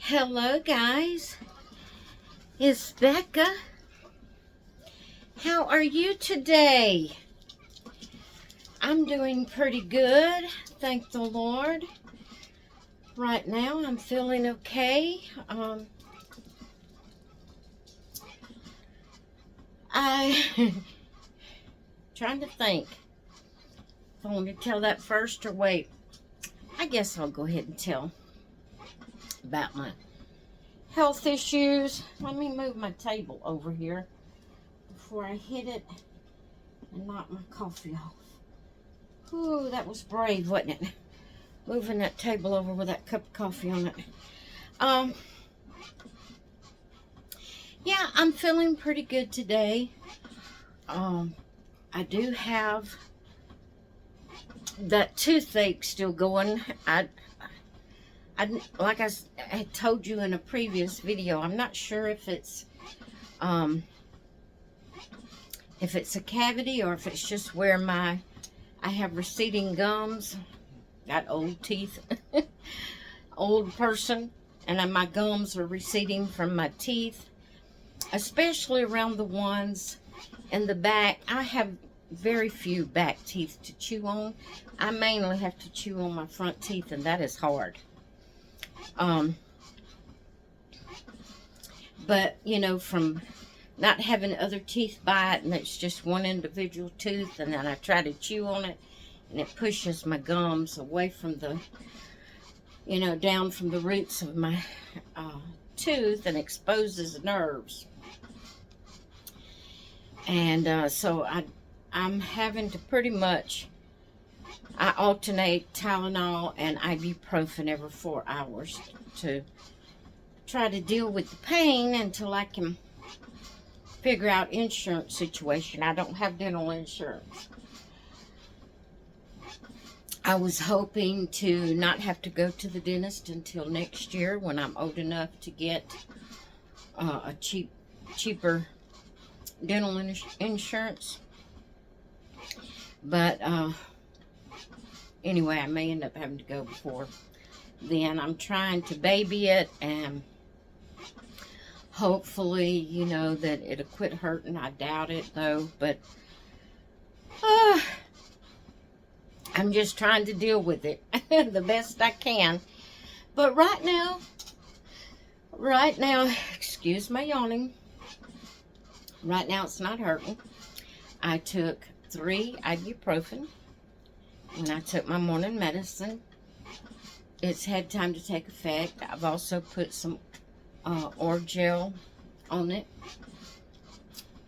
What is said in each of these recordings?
Hello guys, it's Becca. How are you today? I'm doing pretty good, thank the Lord. Right now I'm feeling okay. I trying to think if I want to tell that first or wait. I guess I'll go ahead and tell about my health issues. Let me move my table over here before I hit it and knock my coffee off. Ooh, that was brave, wasn't it? Moving that table over with that cup of coffee on it. Yeah, I'm feeling pretty good today. I do have that toothache still going. I like I had told you in a previous video, I'm not sure if it's a cavity or if it's just where I have receding gums. Got old teeth, old person, and my gums are receding from my teeth, especially around the ones in the back. I have very few back teeth to chew on. I mainly have to chew on my front teeth, and that is hard. But, you know, from not having other teeth bite, and it's just one individual tooth, and then I try to chew on it, and it pushes my gums away from the, you know, down from the roots of my tooth and exposes nerves. And so I'm having to pretty much, I alternate Tylenol and ibuprofen every 4 hours to try to deal with the pain until I can figure out insurance situation. I don't have dental insurance. I was hoping to not have to go to the dentist until next year when I'm old enough to get a cheaper dental insurance. But anyway, I may end up having to go before then. I'm trying to baby it, and hopefully, you know, that it'll quit hurting. I doubt it though, but I'm just trying to deal with it the best I can. But right now, excuse my yawning. Right now it's not hurting. I took 3 ibuprofen when I took my morning medicine. It's had time to take effect. I've also put some Orgel on it,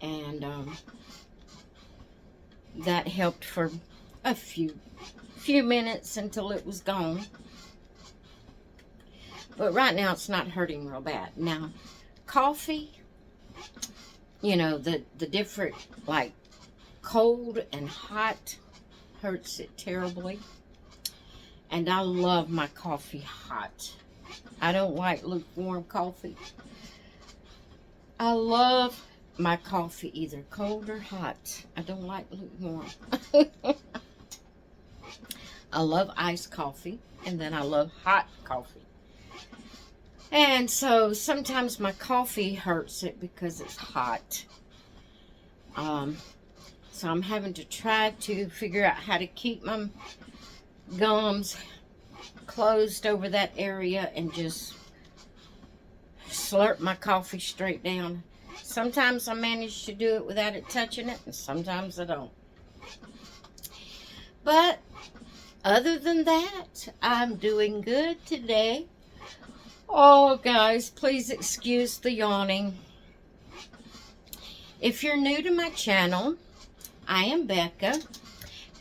and that helped for a few minutes until it was gone. But right now it's not hurting real bad. Now, coffee, you know, the different, like cold and hot hurts it terribly. And I love my coffee hot. I don't like lukewarm coffee. I love my coffee either cold or hot. I don't like lukewarm. I love iced coffee, and then I love hot coffee. And so sometimes my coffee hurts it because it's hot. So I'm having to try to figure out how to keep my gums closed over that area and just slurp my coffee straight down. Sometimes I manage to do it without it touching it, and sometimes I don't. But other than that, I'm doing good today. Oh, guys, please excuse the yawning. If you're new to my channel, I am Becca,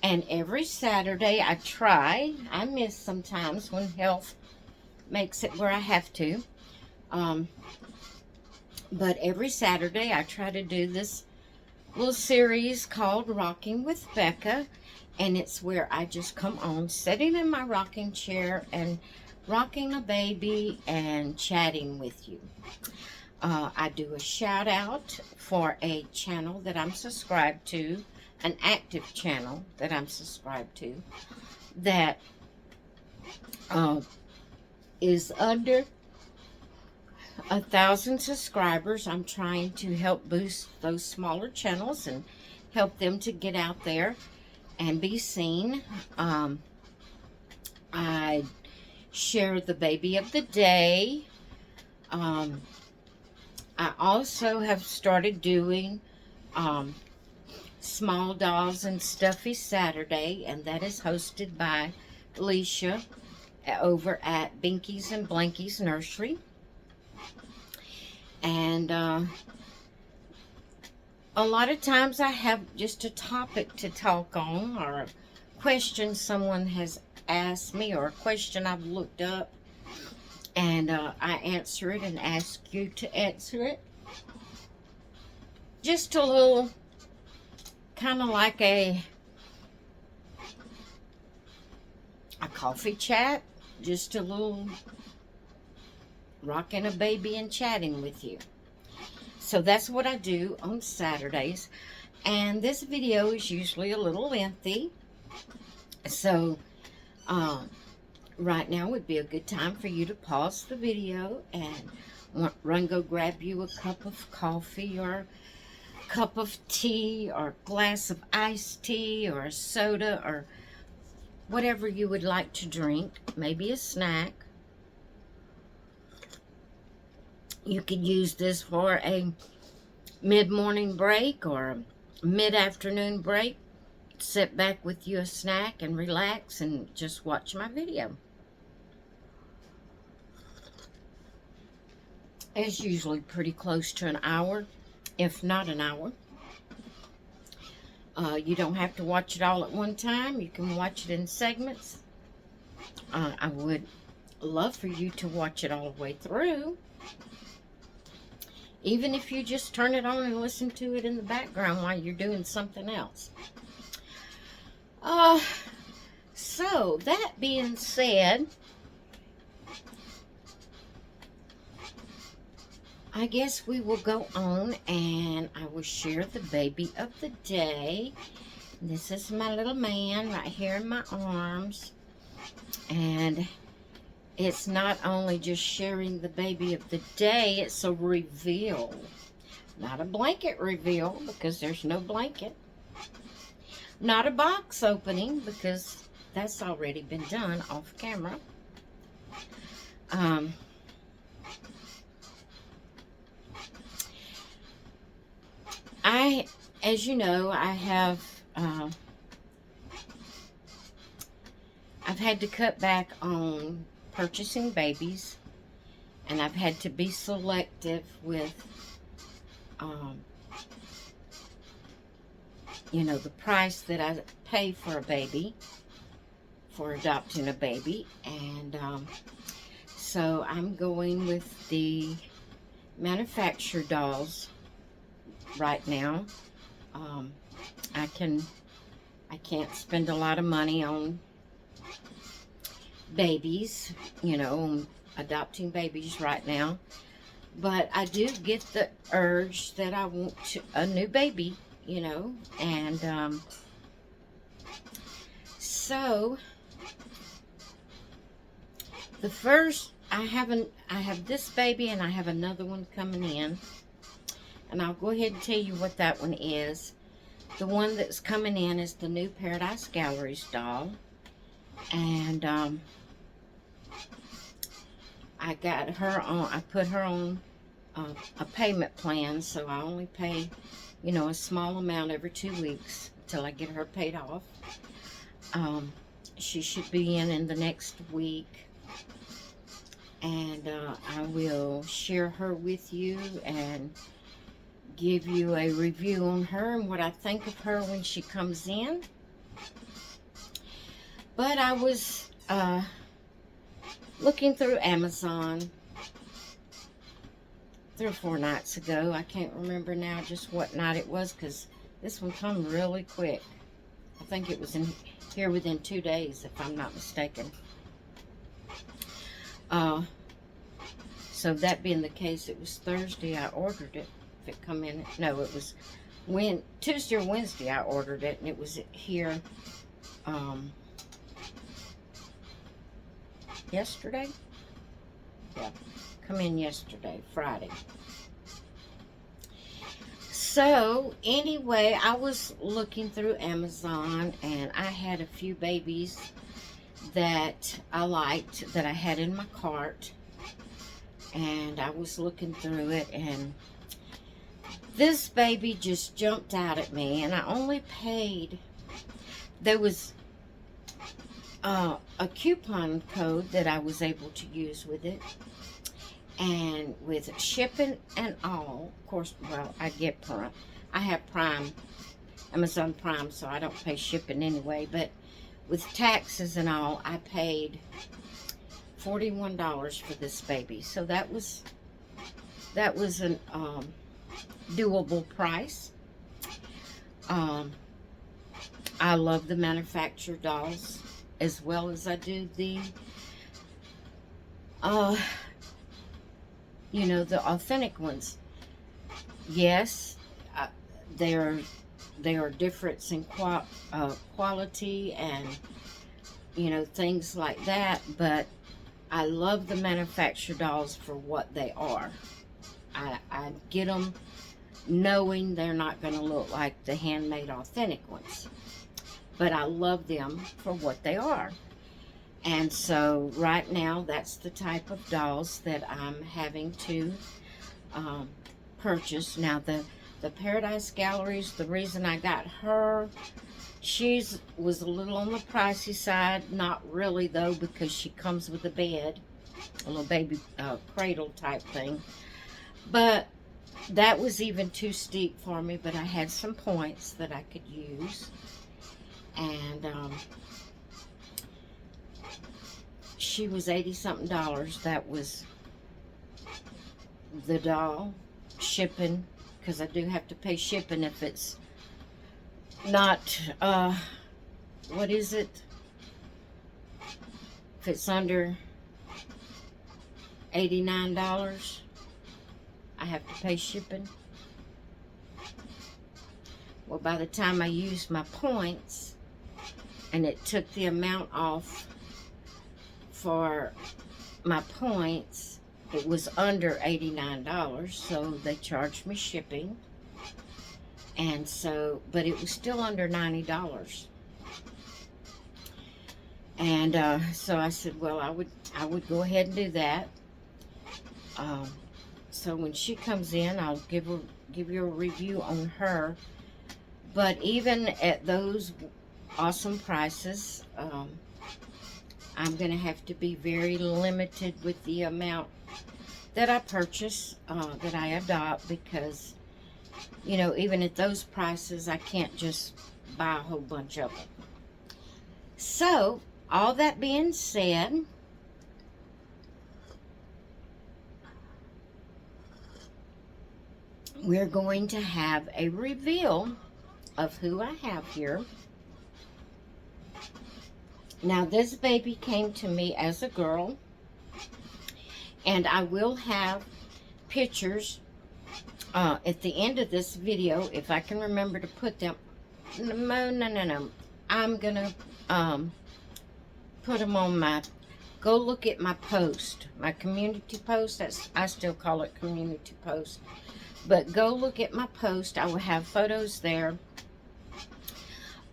and every Saturday I miss sometimes when health makes it where I have to. But every Saturday I try to do this little series called Rocking with Becca, and it's where I just come on sitting in my rocking chair and rocking a baby and chatting with you. I do a shout out for a channel that I'm subscribed to, an active channel that I'm subscribed to, that is under 1,000 subscribers. I'm trying to help boost those smaller channels and help them to get out there and be seen. I share the baby of the day. I also have started doing Small Dolls and Stuffy Saturday, and that is hosted by Alicia over at Binkies and Blankies Nursery. And a lot of times I have just a topic to talk on, or a question someone has asked me, or a question I've looked up, and I answer it and ask you to answer it. Just a little, kind of like a coffee chat, just a little rocking a baby and chatting with you. So that's what I do on Saturdays. And this video is usually a little lengthy. So right now would be a good time for you to pause the video and run, go grab you a cup of coffee, or a cup of tea, or a glass of iced tea, or a soda, or whatever you would like to drink. Maybe a snack. You could use this for a mid-morning break or a mid-afternoon break. Sit back with you a snack and relax and just watch my video. It's usually pretty close to an hour, if not an hour. You don't have to watch it all at one time. You can watch it in segments. I would love for you to watch it all the way through. Even if you just turn it on and listen to it in the background while you're doing something else. So, that being said, I guess we will go on and I will share the baby of the day. This is my little man right here in my arms. And it's not only just sharing the baby of the day, it's a reveal. Not a blanket reveal, because there's no blanket. Not a box opening, because that's already been done off camera. As you know, I've had to cut back on purchasing babies, and I've had to be selective with, you know, the price that I pay for a baby, for adopting a baby. And so I'm going with the manufactured dolls right now. I can't spend a lot of money on babies, you know, on adopting babies right now. But I do get the urge that I want a new baby, you know. And so the first, I have this baby, and I have another one coming in. And I'll go ahead and tell you what that one is. The one that's coming in is the new Paradise Galleries doll. And I got her on, I put her on a payment plan, so I only pay, you know, a small amount every 2 weeks until I get her paid off. She should be in the next week. And I will share her with you and give you a review on her and what I think of her when she comes in. But I was looking through Amazon 3 or 4 nights ago. I can't remember now just what night it was, because this one come really quick. I think it was in here within 2 days, if I'm not mistaken. So that being the case, it was Thursday I ordered it. If it come in, no, it was Tuesday or Wednesday I ordered it, and it was here yesterday. Yeah, come in yesterday, Friday. So, anyway, I was looking through Amazon, and I had a few babies that I liked, that I had in my cart. And I was looking through it, and this baby just jumped out at me, and I only paid, there was a coupon code that I was able to use with it, and with shipping and all, of course, well, I get Prime, I have Prime, Amazon Prime, so I don't pay shipping anyway, but with taxes and all, I paid $41 for this baby. So that was an doable price. I love the manufactured dolls as well as I do the you know, the authentic ones. Yes, they are different in quality and, you know, things like that, but I love the manufactured dolls for what they are. I get them knowing they're not going to look like the handmade authentic ones, but I love them for what they are. And so right now, that's the type of dolls that I'm having to purchase. Now, the Paradise Galleries, the reason I got her, she was a little on the pricey side. Not really, though, because she comes with a bed, a little baby cradle type thing. But that was even too steep for me, but I had some points that I could use. And she was $80-something. That was the doll, shipping, because I do have to pay shipping if it's not, what is it? If it's under $89, I have to pay shipping. Well, by the time I used my points, and it took the amount off for my points, it was under $89, so they charged me shipping. And so, but it was still under $90. And so I said, well, I would go ahead and do that. So when she comes in, I'll give you a review on her. But even at those awesome prices, I'm going to have to be very limited with the amount that I purchase, that I adopt, because, you know, even at those prices, I can't just buy a whole bunch of them. So, all that being said, we're going to have a reveal of who I have here. Now, this baby came to me as a girl, and I will have pictures at the end of this video, if I can remember to put them. No. I'm going to put them on my, go look at my post, my community post. I still call it community post. But go look at my post. I will have photos there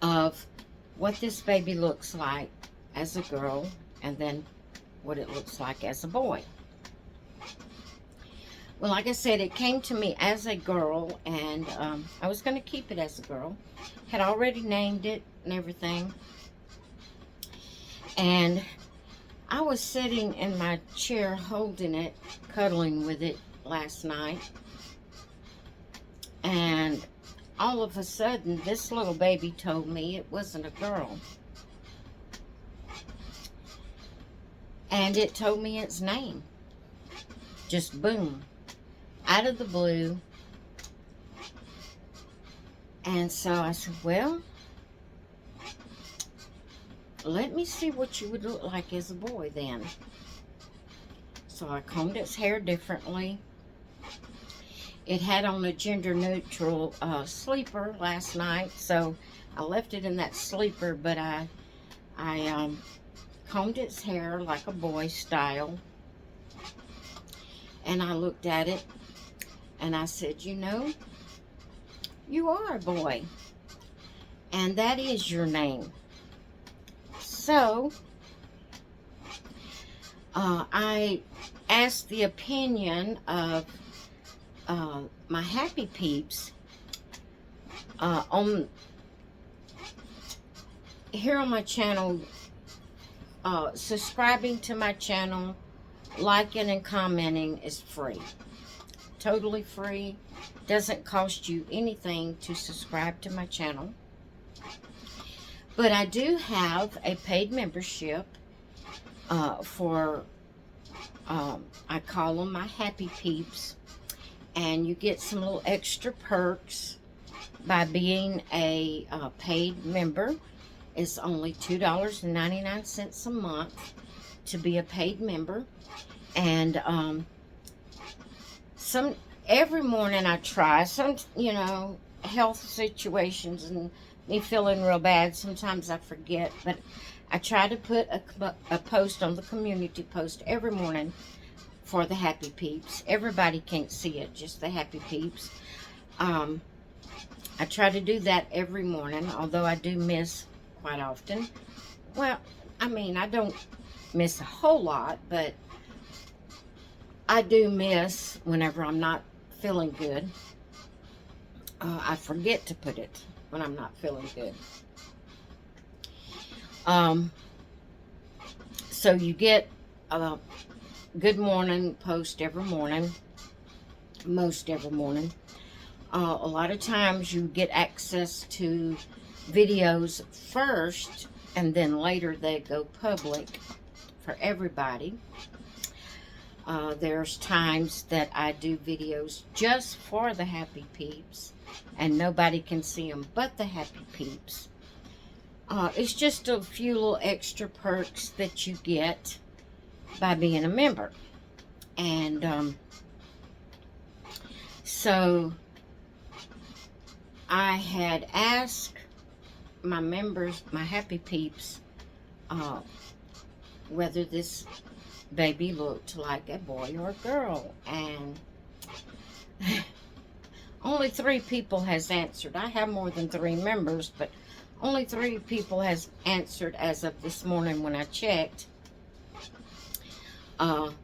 of what this baby looks like as a girl, and then what it looks like as a boy. Well, like I said, it came to me as a girl, and I was going to keep it as a girl. Had already named it and everything. And I was sitting in my chair holding it, cuddling with it last night. And all of a sudden, this little baby told me it wasn't a girl. And it told me its name. Just boom. Out of the blue. And so I said, well, let me see what you would look like as a boy then. So I combed its hair differently. It had on a gender-neutral sleeper last night, so I left it in that sleeper, but I combed its hair like a boy style. And I looked at it and I said, you know, you are a boy. And that is your name. So, I asked the opinion of my happy peeps on here on my channel. Subscribing to my channel, liking and commenting is free. Totally free. Doesn't cost you anything to subscribe to my channel. But I do have a paid membership for, I call them my happy peeps. And you get some little extra perks by being a paid member. It's only $2.99 a month to be a paid member. And every morning I try, some, you know, health situations and me feeling real bad, sometimes I forget, but I try to put a post on the community post every morning for the happy peeps. Everybody can't see it, just the happy peeps. I try to do that every morning, although I do miss quite often. Well, I mean, I don't miss a whole lot, but I do miss whenever I'm not feeling good. I forget to put it when I'm not feeling good. So you get a good morning post every morning, most every morning. A lot of times you get access to videos first, and then later they go public for everybody. There's times that I do videos just for the happy peeps, and nobody can see them but the happy peeps. It's just a few little extra perks that you get by being a member. And so I had asked my members, my happy peeps, whether this baby looked like a boy or a girl, and only 3 people has answered. I have more than 3 members, but only 3 people has answered as of this morning when I checked. And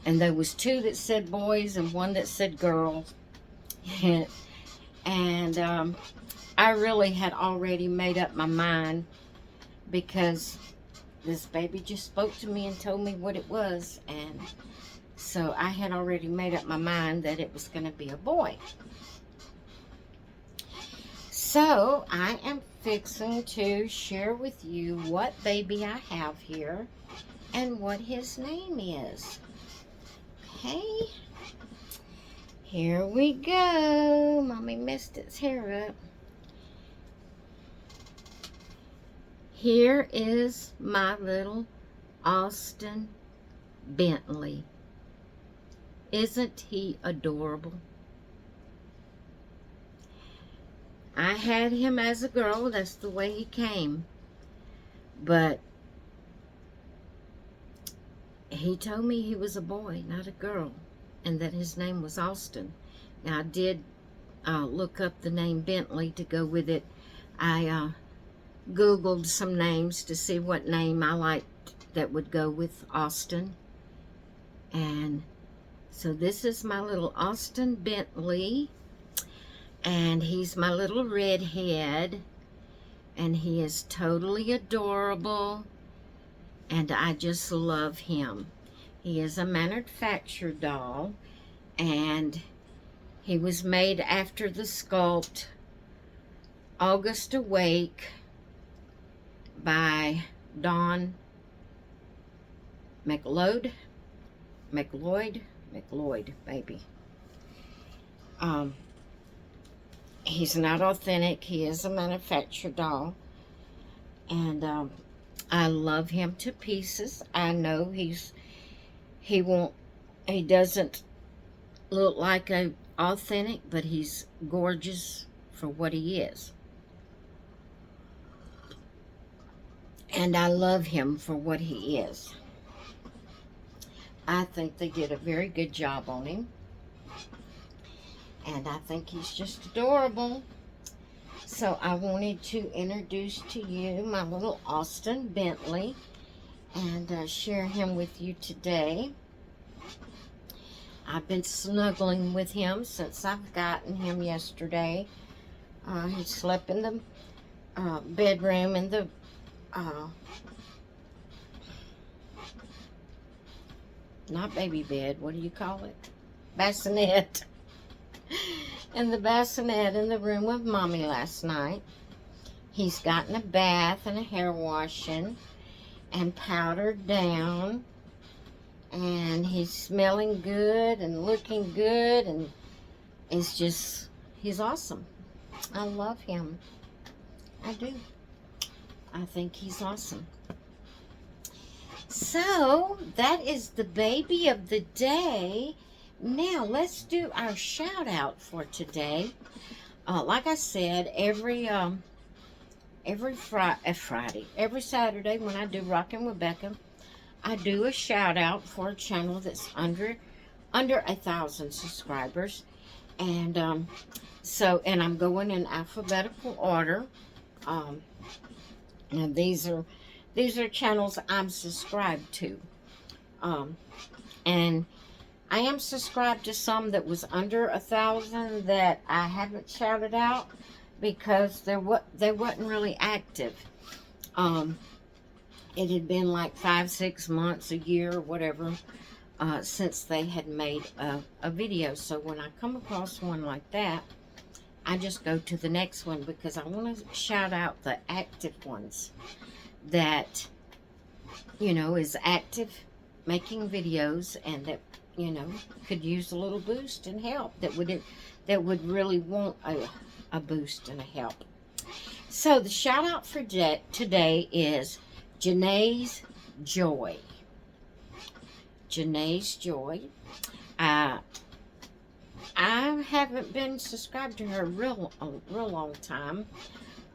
there was 2 that said boys and 1 that said girls. And I really had already made up my mind, because this baby just spoke to me and told me what it was. And so I had already made up my mind that it was going to be a boy. So I am fixing to share with you what baby I have here and what his name is. Okay, here we go. Mommy messed its hair up. Here is my little Austin Bentley. Isn't he adorable? I had him as a girl. That's the way he came. But he told me he was a boy, not a girl, and that his name was Austin. Now, I did look up the name Bentley to go with it. I Googled some names to see what name I liked that would go with Austin. And so this is my little Austin Bentley. And he's my little redhead. And he is totally adorable. And I just love him. He is a manufactured doll. And he was made after the sculpt August Awake by Don McLeod, maybe. He's not authentic. He is a manufactured doll. And I love him to pieces. I know he doesn't look like a authentic, but he's gorgeous for what he is. And I love him for what he is. I think they did a very good job on him. And I think he's just adorable. So I wanted to introduce to you my little Austin Bentley and share him with you today. I've been snuggling with him since I've gotten him yesterday. He slept in the bedroom in the not baby bed, what do you call it? Bassinet. In the bassinet in the room with Mommy last night. He's gotten a bath and a hair washing and powdered down. And he's smelling good and looking good, and he's awesome. I love him. I do. I think he's awesome. So, that is the baby of the day. Now, let's do our shout out for today. Like I said, every Friday, every Saturday when I do Rockin' with Becca, I do a shout out for a channel that's under 1,000 subscribers, and and I'm going in alphabetical order. And these are channels I'm subscribed to, and I am subscribed to some that was under 1,000 that I haven't shouted out because they wasn't really active. It had been like 5-6 months, a year, or whatever, since they had made a video. So when I come across one like that, I just go to the next one because I want to shout out the active ones that, is active, making videos, and that, could use a little boost and help, that would really want a boost and a help. So the shout out for today is Janae's Joy. Janae's Joy. I haven't been subscribed to her a real long time.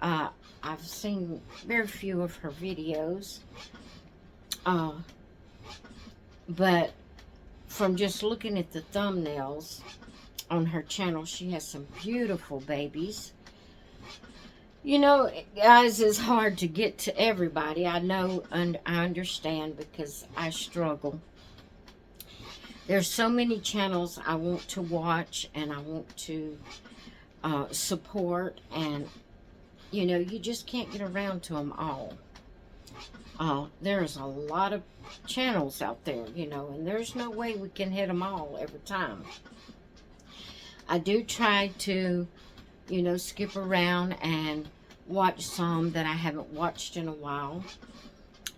I've seen very few of her videos. But from just looking at the thumbnails on her channel, she has some beautiful babies. Guys, it's hard to get to everybody. I know, and I understand because I struggle. There's so many channels I want to watch and I want to support, and you just can't get around to them all. There's a lot of channels out there, and there's no way we can hit them all every time. I do try to, skip around and watch some that I haven't watched in a while,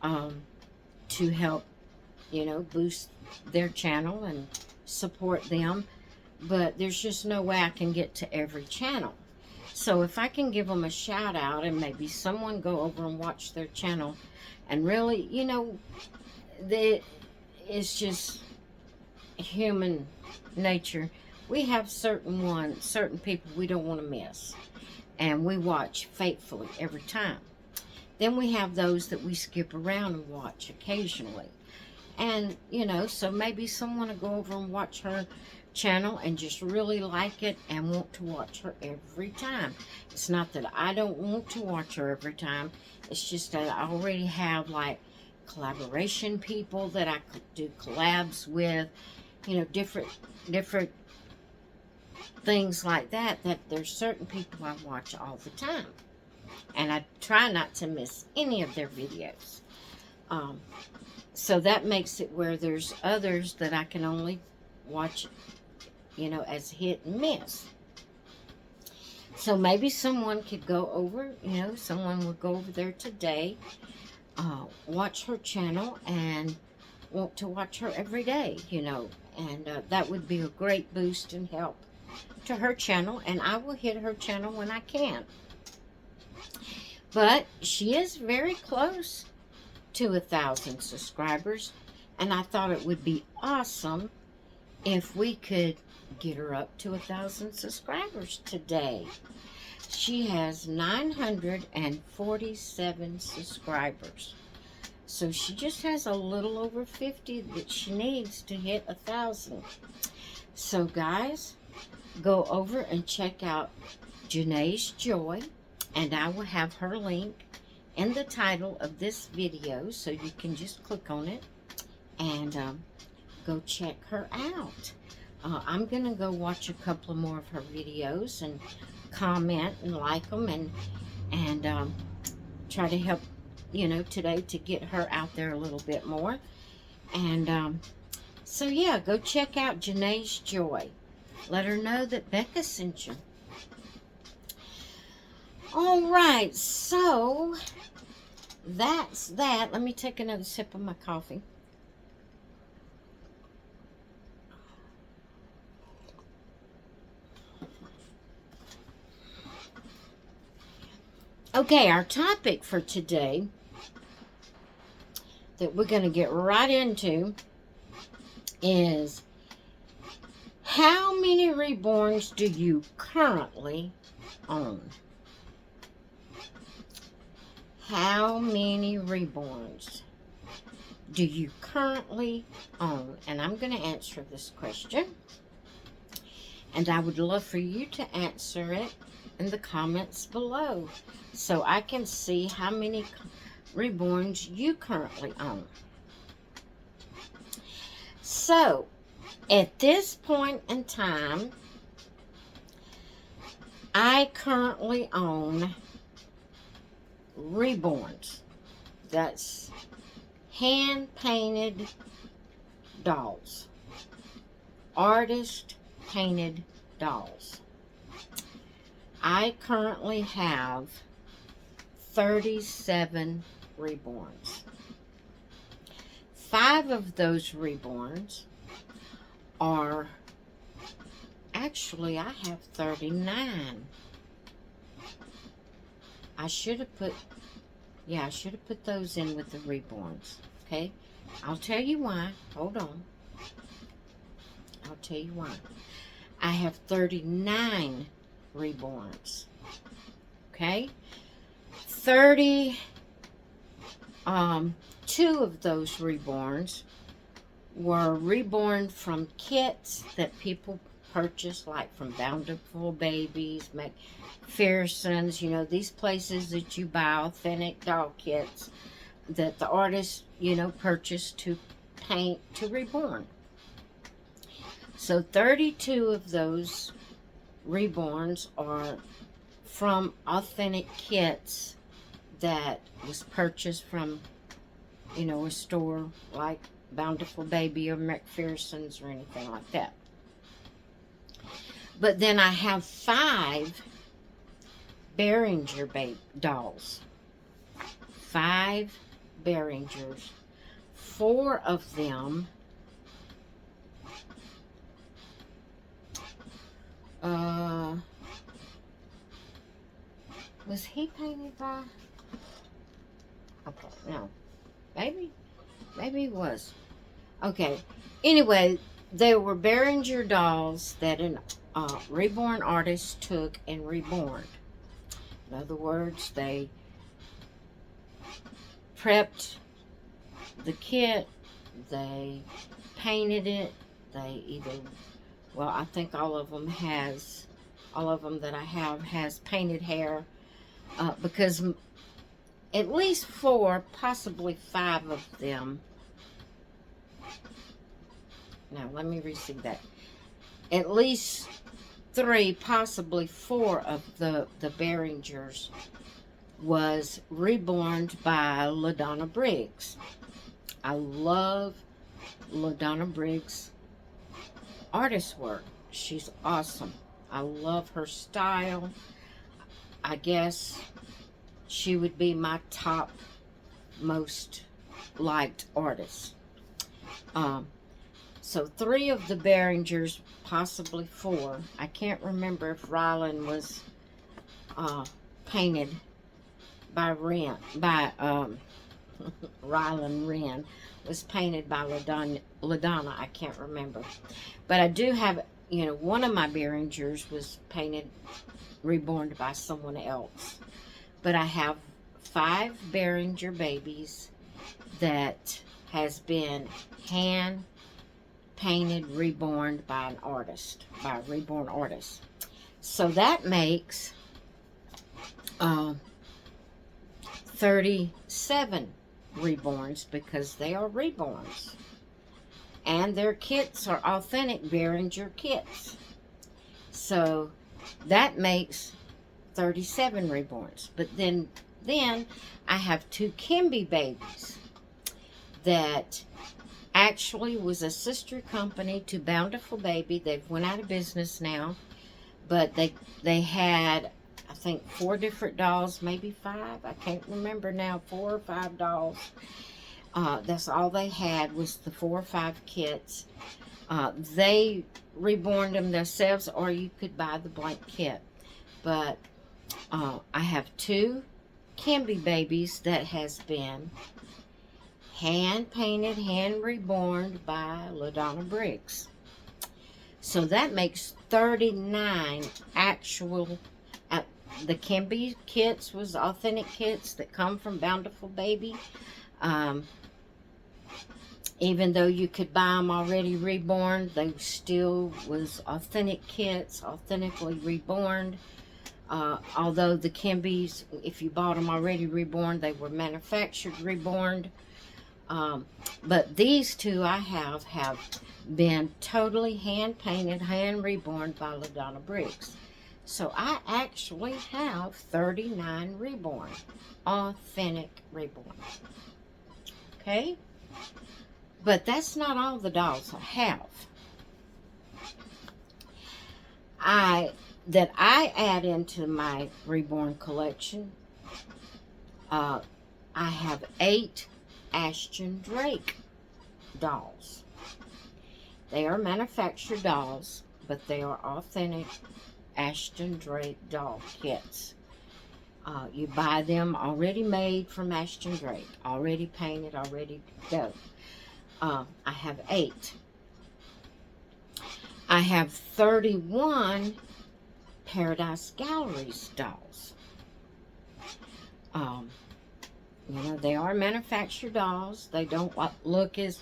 to help, boost their channel and support them. But there's just no way I can get to every channel. So if I can give them a shout out and maybe someone go over and watch their channel and really, it's just human nature. We have certain people we don't want to miss, and we watch faithfully every time. Then we have those that we skip around and watch occasionally. And, so maybe someone will go over and watch her channel and just really like it and want to watch her every time. It's not that I don't want to watch her every time. It's just that I already have, like, collaboration people that I could do collabs with, different things like that there's certain people I watch all the time. And I try not to miss any of their videos. So that makes it where there's others that I can only watch, as hit and miss. So maybe someone could go over, someone would go over there today, watch her channel and want to watch her every day, and that would be a great boost and help to her channel, and I will hit her channel when I can. But she is very close to 1,000 subscribers, and I thought it would be awesome if we could get her up to 1,000 subscribers today. She has 947 subscribers. So she just has a little over 50 that she needs to hit 1,000. So guys, go over and check out Janae's Joy, and I will have her link in the title of this video, so you can just click on it and go check her out. I'm going to go watch a couple more of her videos and comment and like them and try to help, you know, today to get her out there a little bit more. And so, yeah, go check out Janae's Joy. Let her know that Becca sent you. All right, so that's that. Let me take another sip of my coffee. Okay, our topic for today that we're going to get right into is, how many reborns do you currently own? How many reborns do you currently own? And I'm going to answer this question, and I would love for you to answer it in the comments below so I can see how many reborns you currently own. So at this point in time, I currently own reborns. That's hand-painted dolls. Artist-painted dolls. I currently have 37 reborns. 5 of those reborns are, actually I have 39. I should have put those in with the reborns. Okay, I'll tell you why. Hold on. I'll tell you why. I have 39 reborns. Okay, 32 of those reborns were reborn from kits that people purchase, like from Bountiful Babies, McPherson's, you know, these places that you buy authentic doll kits that the artists, you know, purchase to paint to reborn. So 32 of those reborns are from authentic kits that was purchased from, you know, a store like Bountiful Baby or McPherson's or anything like that. But then I have 5 Behringer dolls. 5 Behringers. 4 of them was he painted by? Okay, no. Maybe he was. Okay. Anyway, they were Behringer dolls that an reborn artist took and reborn. In other words, they prepped the kit, they painted it, they either, well, I think all of them that I have has painted hair, because at least 4, possibly 5 of them. Now, let me read that. At least 3, possibly 4 of the Behringers was reborn by LaDonna Briggs. I love LaDonna Briggs' artist work. She's awesome. I love her style. I guess she would be my top most liked artist. So 3 of the Behringers, possibly 4. I can't remember if Rylan was painted by Rylan Wren was painted by LaDonna. I can't remember. But I do have, you know, one of my Behringers was painted, reborn by someone else. But I have 5 Behringer babies that has been hand painted, reborn by an artist, by a reborn artist. So that makes 37 reborns, because they are reborns. And their kits are authentic Behringer kits. So that makes 37 reborns. But then I have 2 Kimby babies that actually was a sister company to Bountiful Baby. They've went out of business now. But they had, I think, 4 different dolls, maybe 5. I can't remember now, 4 or 5 dolls. That's all they had, was the 4 or 5 kits. They reborn them themselves, or you could buy the blank kit. But I have 2 Kimby babies that has been hand painted, hand reborn by LaDonna Briggs. So that makes 39 actual. The Kimby kits was authentic kits that come from Bountiful Baby. Even though you could buy them already reborn, they still was authentic kits, authentically reborn. Although the Kimbys, if you bought them already reborn, they were manufactured reborn. But these 2 I have been totally hand painted, hand reborn by LaDonna Briggs. So I actually have 39 reborn, authentic reborn. Okay? But that's not all the dolls I have. That I add into my reborn collection, I have 8 Ashton Drake dolls. They are manufactured dolls, but they are authentic Ashton Drake doll kits. You buy them already made from Ashton Drake, already painted, already to go. I have 8. I have 31 Paradise Galleries dolls. You know, they are manufactured dolls. They don't look as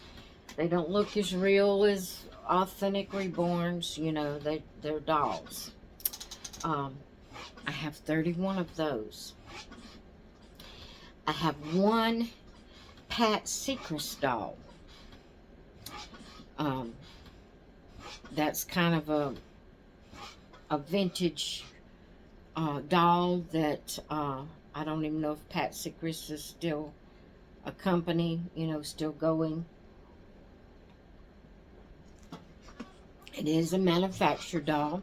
real as authentic reborns. You know, they're dolls. I have 31 of those. I have 1 Pat Sechrist doll. That's kind of a vintage doll that I don't even know if Pat Sechrist is still a company, you know, still going. It is a manufactured doll,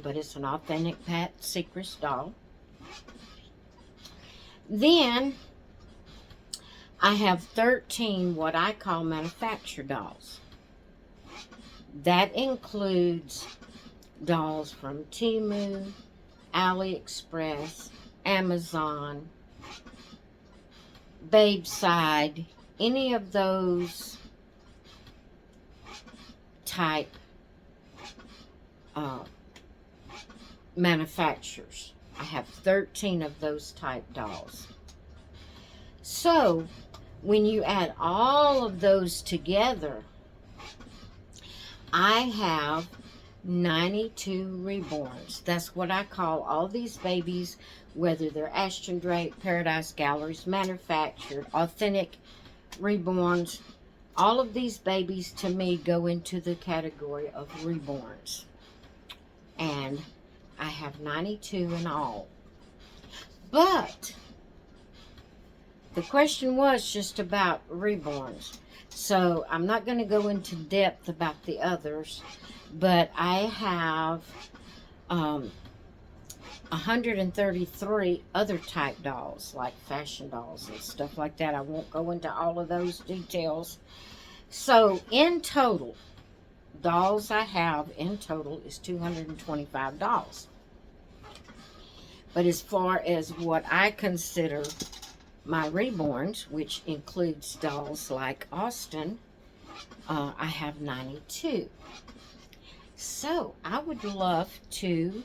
but it's an authentic Pat Sechrist doll. Then I have 13 what I call manufactured dolls. That includes dolls from Temu, AliExpress, Amazon, Babeside, any of those type manufacturers. I have 13 of those type dolls. So when you add all of those together, I have 92 reborns. That's what I call all these babies, whether they're Ashton Drake, Paradise Galleries, manufactured, authentic reborns. All of these babies to me go into the category of reborns. And I have 92 in all. But the question was just about reborns. So I'm not going to go into depth about the others, but I have 133 other type dolls, like fashion dolls and stuff like that. I won't go into all of those details. So in total, dolls I have in total is 225 dolls. But as far as what I consider my reborns, which includes dolls like Austin, I have 92. So I would love to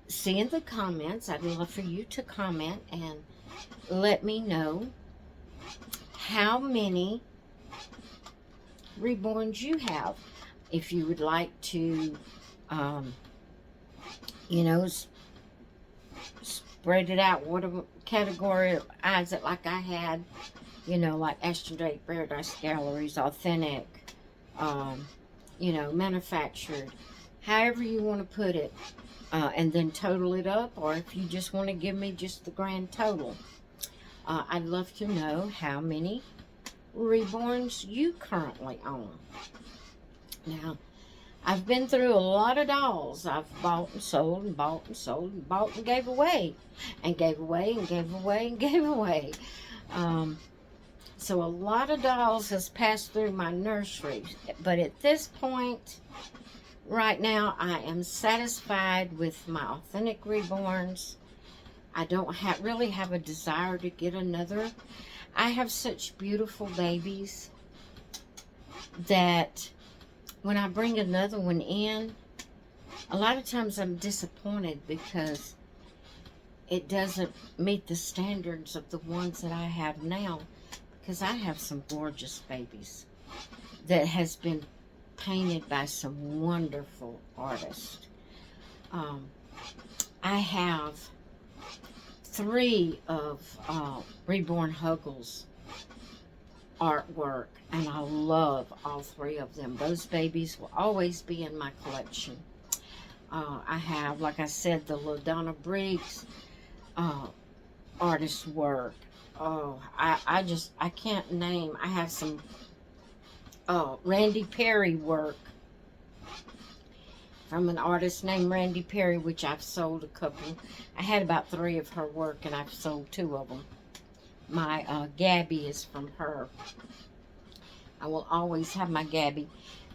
see in the comments, I'd love for you to comment and let me know how many reborns you have. If you would like to, you know, spread it out, whatever categorize it like I had, you know, like Astroday, Paradise Galleries, Authentic, you know, manufactured, however you want to put it, and then total it up, or if you just want to give me just the grand total. I'd love to know how many reborns you currently own. Now, I've been through a lot of dolls. I've bought and sold and bought and sold and bought and gave away. And gave away and gave away and gave away. So a lot of dolls has passed through my nursery. But at this point, right now, I am satisfied with my Authentic Reborns. I don't really have a desire to get another. I have such beautiful babies that when I bring another one in, a lot of times I'm disappointed because it doesn't meet the standards of the ones that I have now, because I have some gorgeous babies that has been painted by some wonderful artists. I have 3 of Reborn Huggles artwork, and I love all 3 of them. Those babies will always be in my collection. I have, like I said, the LaDonna Briggs artist work. Oh, I can't name. I have some Randy Perry work from an artist named Randy Perry, which I've sold a couple. I had about 3 of her work, and I've sold 2 of them. My Gabby is from her. I will always have my Gabby.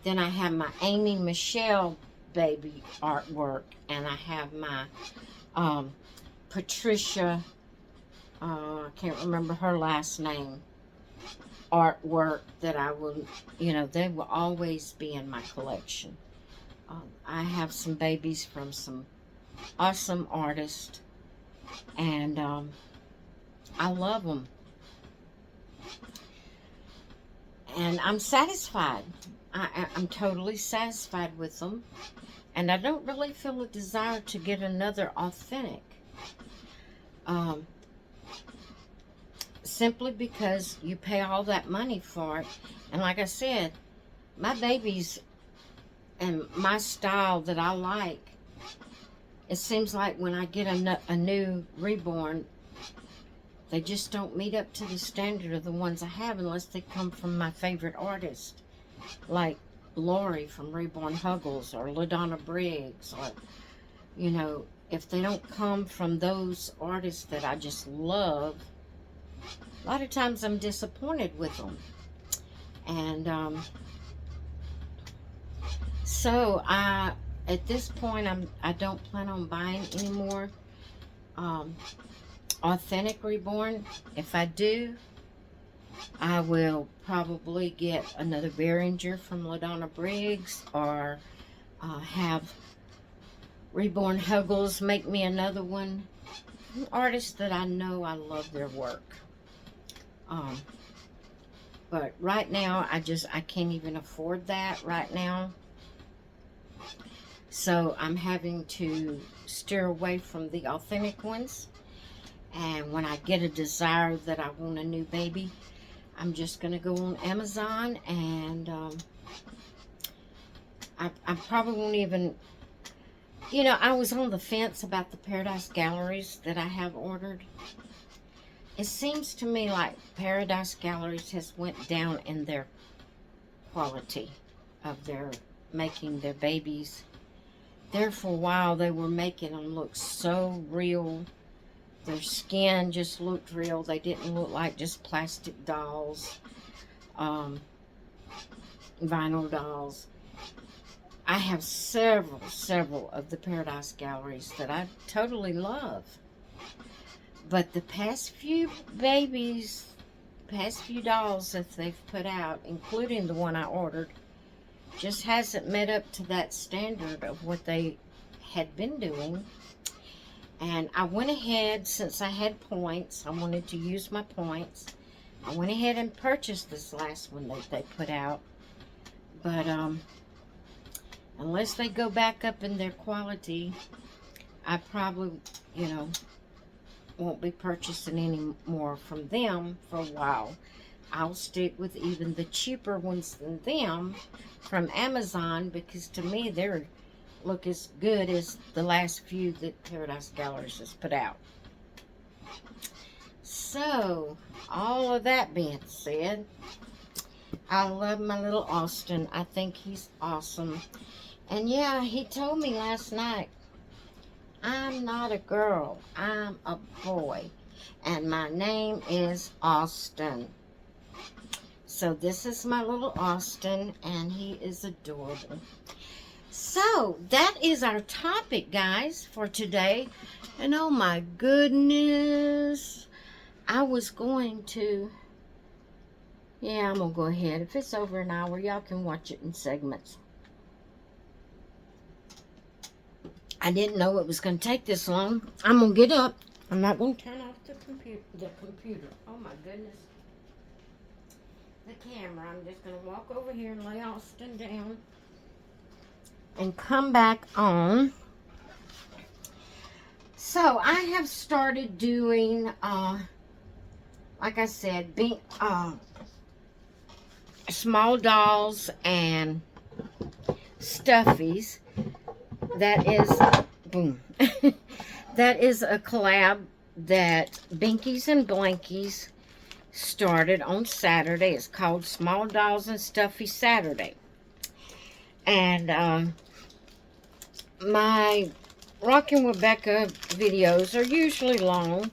Then I have my Amy Michelle baby artwork, and I have my Patricia, I can't remember her last name, artwork that I will, you know, they will always be in my collection. I have some babies from some awesome artists, and I love them. And I'm satisfied. I'm totally satisfied with them. And I don't really feel a desire to get another Authentic. Simply because you pay all that money for it. And like I said, my babies and my style that I like, it seems like when I get a new reborn, they just don't meet up to the standard of the ones I have unless they come from my favorite artist, like Lori from Reborn Huggles or LaDonna Briggs, or, you know, if they don't come from those artists that I just love, a lot of times I'm disappointed with them. And so at this point, I don't plan on buying any more Authentic Reborn. If I do, I will probably get another Behringer from LaDonna Briggs, or have Reborn Huggles make me another one. An artist that I know I love their work. But right now, I can't even afford that right now. So I'm having to steer away from the Authentic ones. And when I get a desire that I want a new baby, I'm just going to go on Amazon, and I probably won't even, you know, I was on the fence about the Paradise Galleries that I have ordered. It seems to me like Paradise Galleries has went down in their quality of their making their babies. There for a while, they were making them look so real. Their skin just looked real. They didn't look like just plastic dolls, vinyl dolls. I have several of the Paradise Galleries that I totally love. But the past few babies, past few dolls that they've put out, including the one I ordered, just hasn't met up to that standard of what they had been doing. And I went ahead, since I had points, I wanted to use my points. I went ahead and purchased this last one that they put out. But unless they go back up in their quality, I probably, you know, won't be purchasing any more from them for a while. I'll stick with even the cheaper ones than them from Amazon, because to me they look as good as the last few that Paradise Galleries has put out. So, all of that being said, I love my little Austin. I think he's awesome. And yeah, he told me last night, I'm not a girl, I'm a boy. And my name is Austin. So this is my little Austin, and he is adorable. So that is our topic, guys, for today. And oh my goodness, I was going to, yeah, I'm going to go ahead. If it's over an hour, y'all can watch it in segments. I didn't know it was going to take this long. I'm going to get up. I'm not going to turn off the computer. Oh my goodness. The camera. I'm just going to walk over here and lay Austin down and come back on. So I have started doing, like I said, small dolls and stuffies. That is, boom, that is a collab that Binkies and Blankies started on Saturday. It's called Small Dolls and Stuffy Saturday. And my Rockin' with Becca videos are usually long.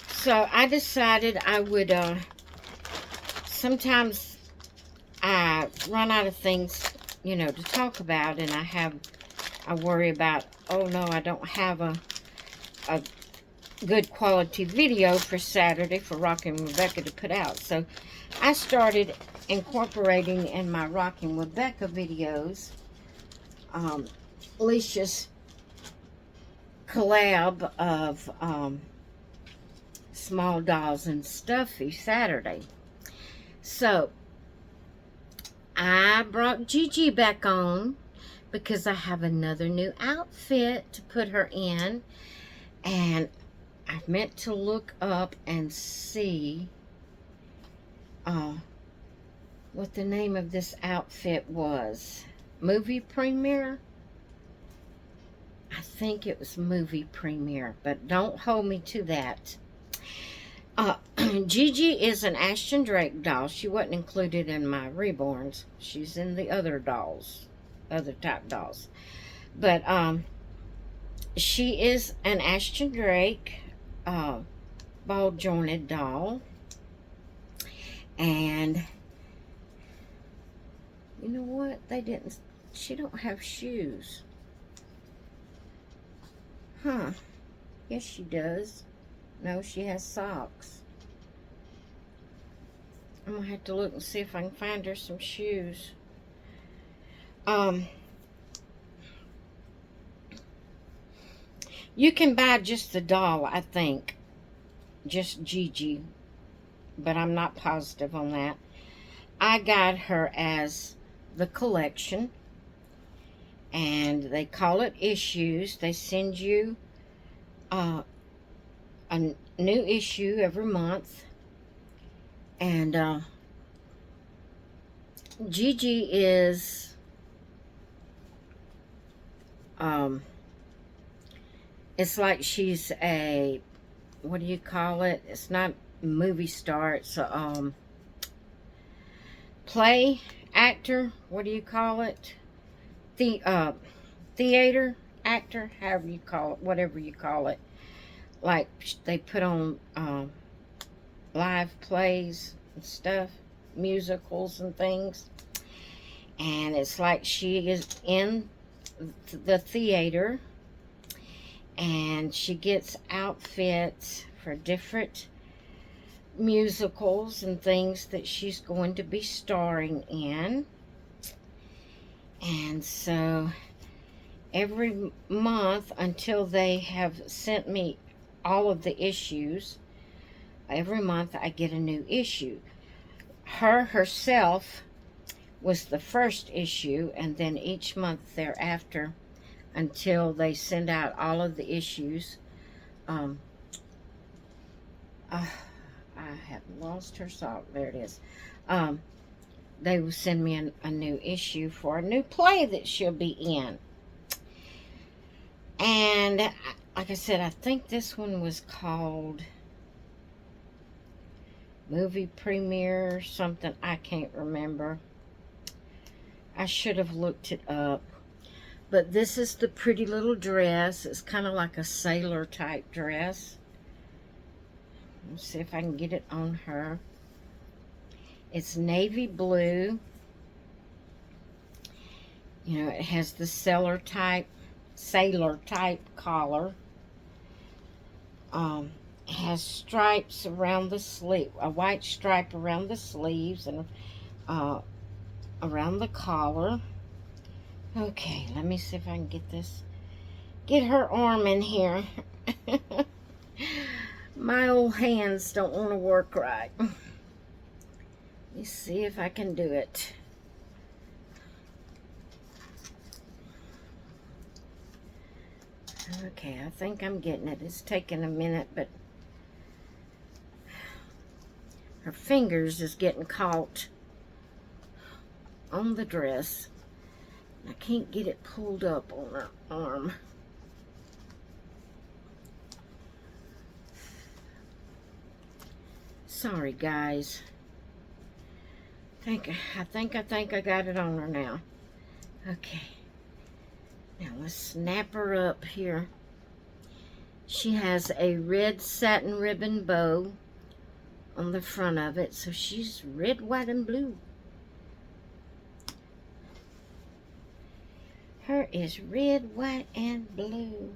So I decided I would, sometimes I run out of things, you know, to talk about, and I worry about, oh no, I don't have a good quality video for Saturday for Rockin' with Becca to put out. So I started incorporating in my Rockin' with Becca videos Alicia's collab of Small Dolls and Stuffy Saturday. So I brought Gigi back on because I have another new outfit to put her in, and I meant to look up and see what the name of this outfit was. Movie premiere? I think it was movie premiere, but don't hold me to that. Gigi is an Ashton Drake doll. She wasn't included in my reborns. She's in the other dolls, other type dolls. But she is an Ashton Drake ball jointed doll. And you know what? She don't have shoes. Huh. Yes, she does. No, she has socks. I'm going to have to look and see if I can find her some shoes. You can buy just the doll, I think. Just Gigi. But I'm not positive on that. I got her as the collection. And they call it issues. They send you a new issue every month. And Gigi is it's like she's a, what do you call it? It's not a movie star. It's a play actor. What do you call it? Theater actor, however you call it, whatever you call it. Like they put on live plays and stuff, musicals and things. And it's like she is in the theater, and she gets outfits for different musicals and things that she's going to be starring in. And so every month until they have sent me all of the issues every month I get a new issue. Herself was the first issue, and then each month thereafter until they send out all of the issues. I have lost her sock. There it is. They will send me a new issue for a new play that she'll be in. And like I said, I think this one was called Movie Premiere or something. I can't remember. I should have looked it up. But this is the pretty little dress. It's kind of like a sailor type dress. Let's see if I can get it on her. It's navy blue. You know, it has the sailor type collar. It has stripes around the sleeve, a white stripe around the sleeves and around the collar. Okay, let me see if I can get her arm in here. My old hands don't want to work right. Let me see if I can do it. Okay, I think I'm getting it. It's taking a minute, but her fingers is getting caught on the dress. I can't get it pulled up on her arm. Sorry, guys. I think I got it on her now. Okay. Now let's snap her up here. She has a red satin ribbon bow on the front of it, so she's red, white, and blue. Her is red, white, and blue.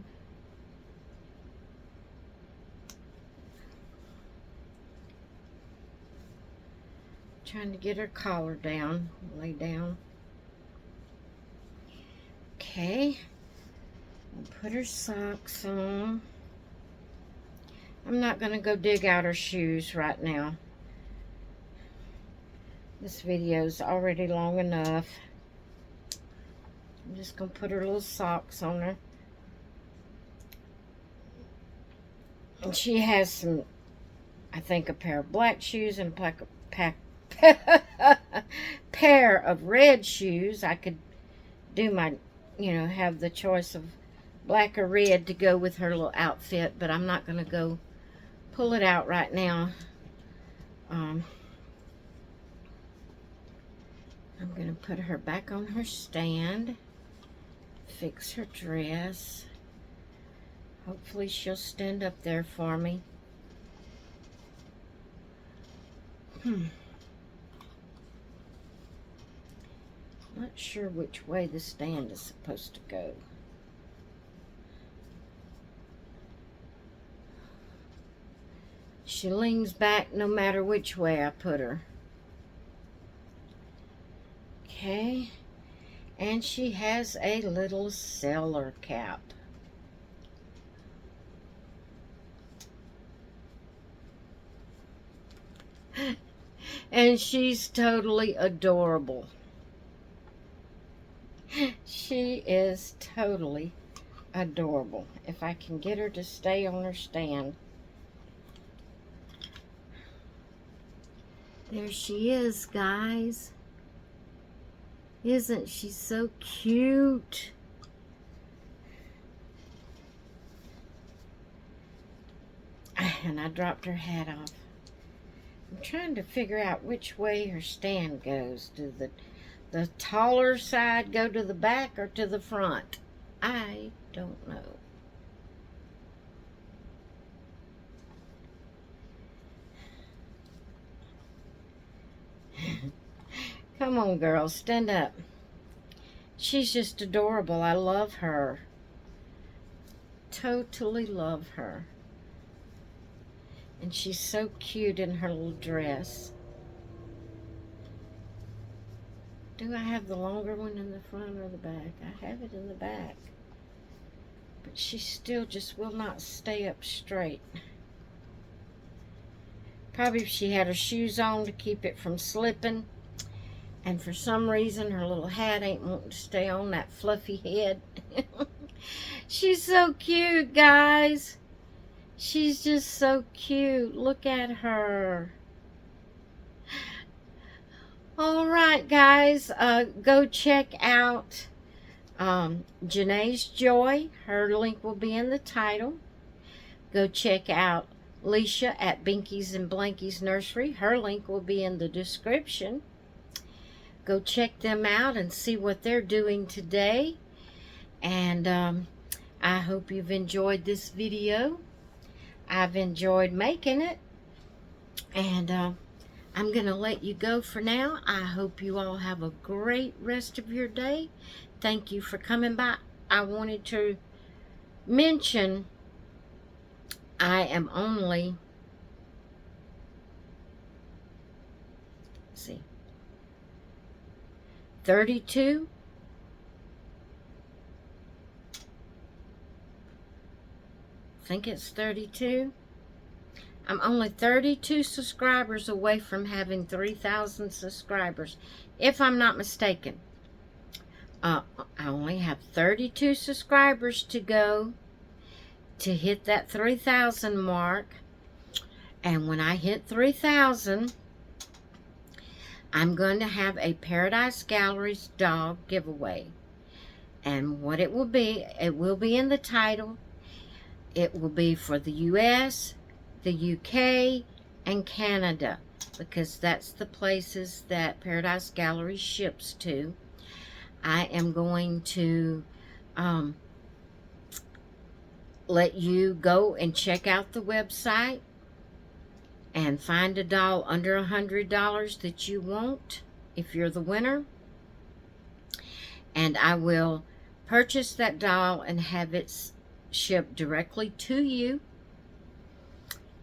Trying to get her collar down, lay down. Okay, I'll put her socks on. I'm not going to go dig out her shoes right now. This video's already long enough. I'm just going to put her little socks on her. And she has some, I think, a pair of black shoes and a pair of red shoes. I could do my, have the choice of black or red to go with her little outfit, but I'm not going to go pull it out right now. I'm going to put her back on her stand, fix her dress. Hopefully she'll stand up there for me. Not sure which way the stand is supposed to go. She leans back no matter which way I put her. Okay. And she has a little sailor cap. And she's totally adorable. She is totally adorable. If I can get her to stay on her stand. There she is, guys. Isn't she so cute? And I dropped her hat off. I'm trying to figure out which way her stand goes. Do the taller side go to the back or to the front? I don't know. Come on, girl, stand up. She's just adorable. I love her. Totally love her. And she's so cute in her little dress. Do I have the longer one in the front or the back? I have it in the back. But she still just will not stay up straight. Probably if she had her shoes on to keep it from slipping. And for some reason, her little hat ain't wanting to stay on that fluffy head. She's so cute, guys. She's just so cute. Look at her. All right, guys. Go check out Janae's Joy. Her link will be in the title. Go check out Leisha at Binky's and Blanky's Nursery. Her link will be in the description. Go check them out and see what they're doing today. And I hope you've enjoyed this video. I've enjoyed making it. And I'm going to let you go for now. I hope you all have a great rest of your day. Thank you for coming by. I wanted to mention I am only, let's see, 32. I think it's 32. I'm only 32 subscribers away from having 3,000 subscribers, if I'm not mistaken. I only have 32 subscribers to go to hit that 3,000 mark. And when I hit 3,000, I'm going to have a Paradise Galleries dog giveaway. And what it will be in the title. It will be for the US, the UK, and Canada, because that's the places that Paradise Gallery ships to. I am going to let you go and check out the website and find a doll under $100 that you want if you're the winner. And I will purchase that doll and have it shipped directly to you.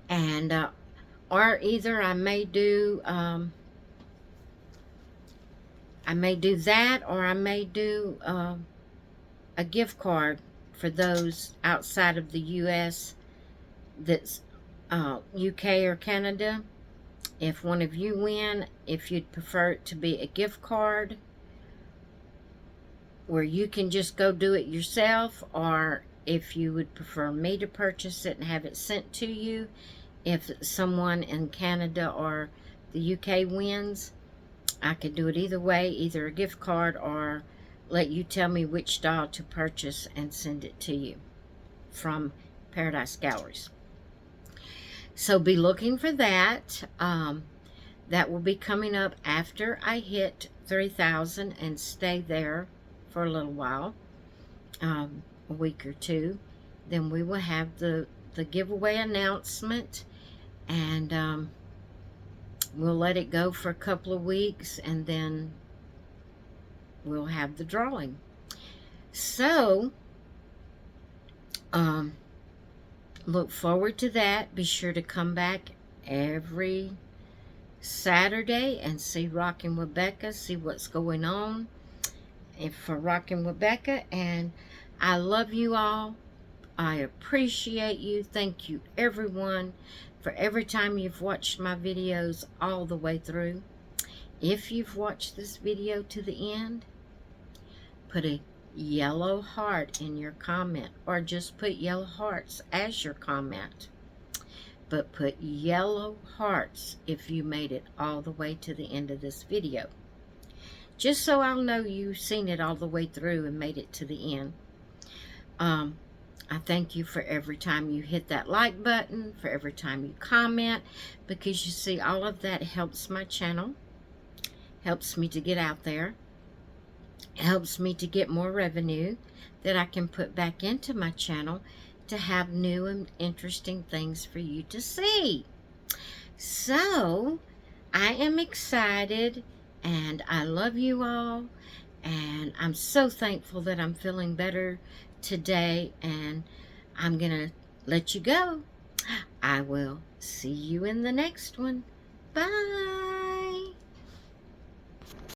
And or either I may do that, or I may do a gift card for those outside of the US that's UK or Canada. If one of you win, if you'd prefer it to be a gift card where you can just go do it yourself, or if you would prefer me to purchase it and have it sent to you, if someone in Canada or the UK wins, I could do it either way, either a gift card or let you tell me which doll to purchase and send it to you from Paradise Galleries. So be looking for that. That will be coming up after I hit 3,000 and stay there for a little while, a week or two. Then we will have the giveaway announcement, and we'll let it go for a couple of weeks, and then we'll have the drawing. So look forward to that. Be sure to come back every Saturday and see Rockin' with Becca, see what's going on for Rockin' with Becca. And I love you all. I appreciate you. Thank you, everyone, for every time you've watched my videos all the way through. If you've watched this video to the end, put a yellow heart in your comment, or just put yellow hearts as your comment. But put yellow hearts if you made it all the way to the end of this video. Just so I'll know you've seen it all the way through and made it to the end. I thank you for every time you hit that like button, for every time you comment, because you see, all of that helps my channel, helps me to get out there, helps me to get more revenue that I can put back into my channel to have new and interesting things for you to see. So I am excited, and I love you all, and I'm so thankful that I'm feeling better today, and I'm gonna let you go. I will see you in the next one. Bye.